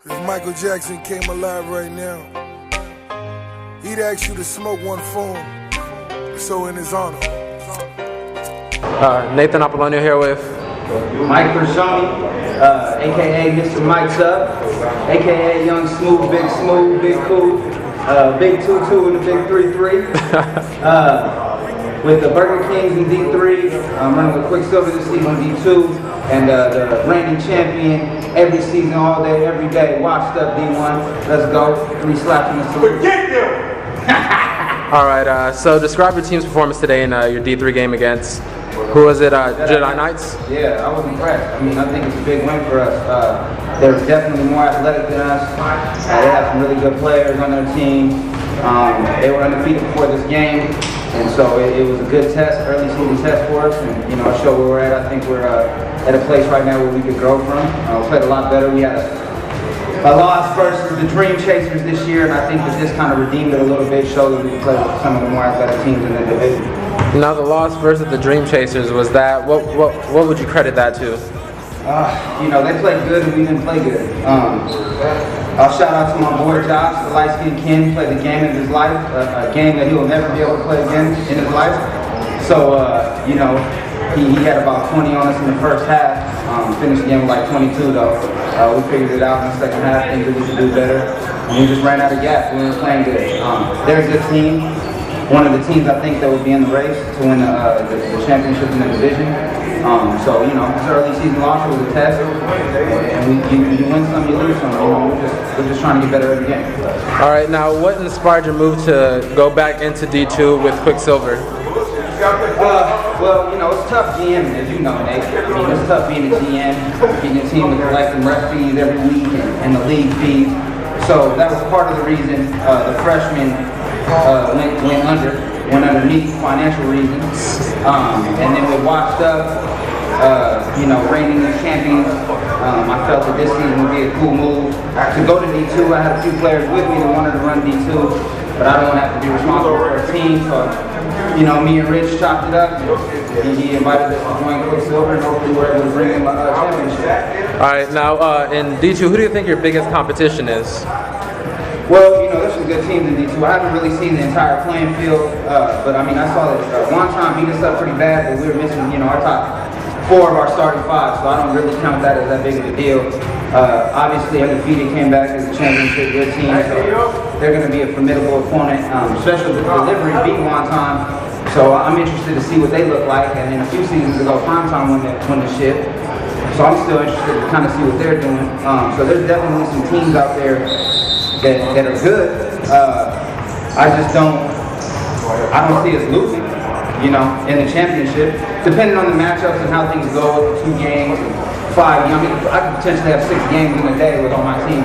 If Michael Jackson came alive right now, he'd ask you to smoke one for him. So in his honor. Nathan Apollonio here with Mike Criscione, a.k.a. Mr. Mike's Up, a.k.a. Young Smooth, Big Cool, Big 2-2 and the Big 3-3. With the Burger Kings in D3, I'm running with Quiksiver this season in D2, and the reigning champion every season, all day, every day, washed up D1. Let's go. 3 slaps in the salute. All right, so describe your team's performance today in your D3 game against, who was it, Jedi Knights? Yeah, I was impressed. I mean, I think it's a big win for us. They're definitely more athletic than us. They have some really good players on their team. They were undefeated before this game, and so it was a good test, early season test for us, and show where we're at. I think we're at a place right now where we could grow from. We played a lot better. We had a loss versus the Dream Chasers this year, and I think that this kind of redeemed it a little bit, showed that we could play with some of the more athletic teams in the division. Now the loss versus the Dream Chasers, was that, what would you credit that to? They played good and we didn't play good. I'll shout out to my boy Josh, the light-skinned kid, played the game of his life, a game that he will never be able to play again in his life. So, he had about 20 on us in the first half, finished the game with like 22 though. We figured it out in the second half, things that we could do better. And we just ran out of gas, we weren't playing good. They're a good team. One of the teams I think that would be in the race to win the championship in the division. It's an early season loss, it was a test, and you win some, you lose some. We're just trying to get better every game. All right, now what inspired your move to go back into D2 with Quiksiver? It's tough GM, as you know, Nate. I mean, it's tough being a GM, getting a team with collecting ref fees every week and the league fees. So that was part of the reason the freshmen went underneath financial reasons, and then we washed up, reigning champions. I felt that this season would be a cool move to go to D2. I had a few players with me that wanted to run D2, but I don't want to have to be responsible for a team. So, me and Rich chopped it up. He invited us to join Quiksiver, and hopefully we're able to bring him a championship. All right, now in D2, who do you think your biggest competition is? Well, there's some good teams in D2. I haven't really seen the entire playing field, but I mean, I saw that one time beat us up pretty bad, but we were missing, our top 4 of our starting 5, so I don't really count that as that big of a deal. Obviously, Undefeated came back as a championship good team, so they're going to be a formidable opponent. Special Delivery beat one time, so I'm interested to see what they look like. And then a few seasons ago, Primetime won the ship, so I'm still interested to kind of see what they're doing. So there's definitely some teams out there that are good. I don't see us losing, in the championship. Depending on the matchups and how things go with 2 games, 5. I could potentially have 6 games in a day with all my team.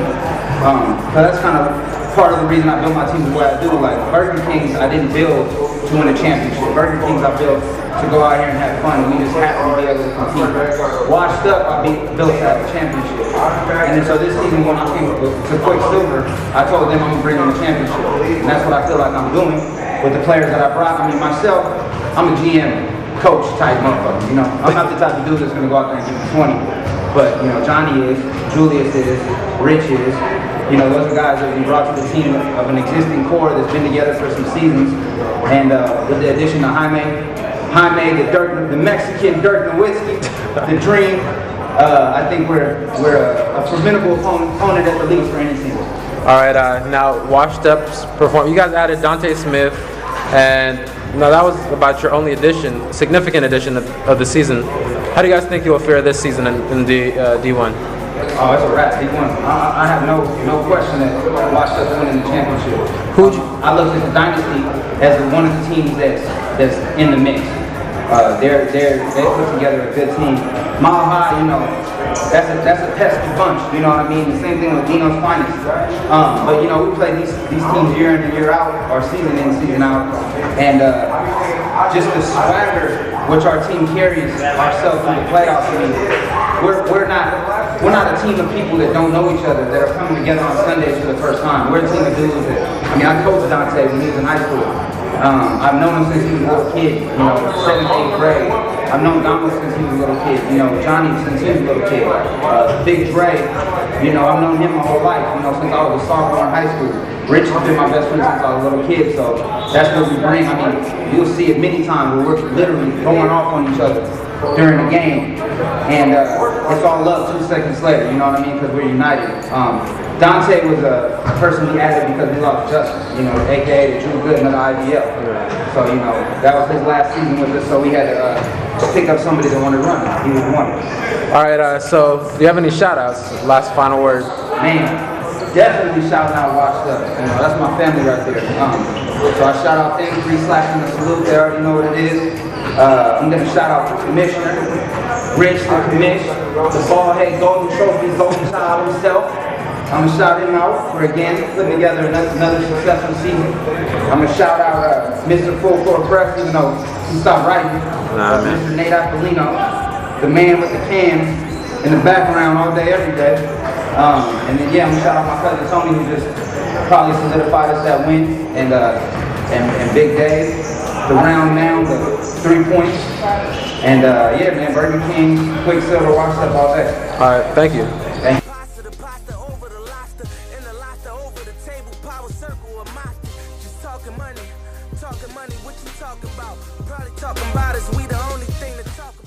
So that's kind of part of the reason I built my team the way I do. Like Burger Kings, I didn't build to win a championship. Burger Kings, I built to go out here and have fun. We just happen to be able to compete. Washed Up, I built to have a championship. And then so this season when I came to Quiksiver, I told them I'm gonna bring them a championship. And that's what I feel like I'm doing with the players that I brought. I mean, myself, I'm a GM, coach type motherfucker. I'm not the type of dude that's gonna go out there and give you 20. But Johnny is, Julius is, Rich is. Those are guys that we brought to the team of an existing core that's been together for some seasons. And with the addition of Jaime, the Mexican Dirk Nowitzki, the Dream, I think we're a formidable opponent at the least for any team. All right, now Washed Up's perform. You guys added Dante Smith, and that was about your only significant addition of the season. How do you guys think you'll fare this season in D1? Oh, it's a wrap. D1. I have no question that Washed Up winning the championship. I look at the Dynasty as one of the teams that's in the mix. They put together a good team. Mile High, that's a pesky bunch. You know what I mean? The same thing with Dino's Finest. But we play these teams year in and year out, or season in, season out, and just the swagger which our team carries ourselves through the playoffs. I mean, we're not a team of people that don't know each other that are coming together on Sundays for the first time. We're a team of dudes that, I coached Dante when he was in high school. I've known him since he was a little kid, 7th, 8th grade. I've known Donald since he was a little kid, Johnny since he was a little kid. Big Dre, You know, I've known him my whole life, you know, since I was a sophomore in high school. Rich has been my best friend since I was a little kid, so that's what we bring. I mean, you'll see it many times where we're literally going off on each other during the game, and it's all love 2 seconds later, you know what I mean, because we're united. Dante was a person we added because we lost Justice, you know, aka the Drew Gooden of the IBL. So, you know, that was his last season with us, so we had to pick up somebody that wanted to run. He was one. All right, so do you have any shout-outs? Last final word. Man, definitely shouting out Washed Up. You know, that's my family right there. So I shout out them, 3 slaps in the salute. They already know what it is. I'm going to shout out the commissioner, Rich, the commish, the ball head, golden trophy, golden child himself. I'm going to shout him out for, again, putting together another successful season. I'm going to shout out Mr. Full Court Press, even though he stopped writing. Mr. Nate Appolino, the man with the cans in the background all day, every day. And then, yeah, I'm going to shout out my cousin Tony, who just probably solidified us that win. And Big Dave, the round now, the 3 points. And, yeah, man, Burger King, Quiksiver, Washed Up all day. All right, thank you. Thank you. Talking money, what you talking about? Probably talking about is we the only thing to talk about.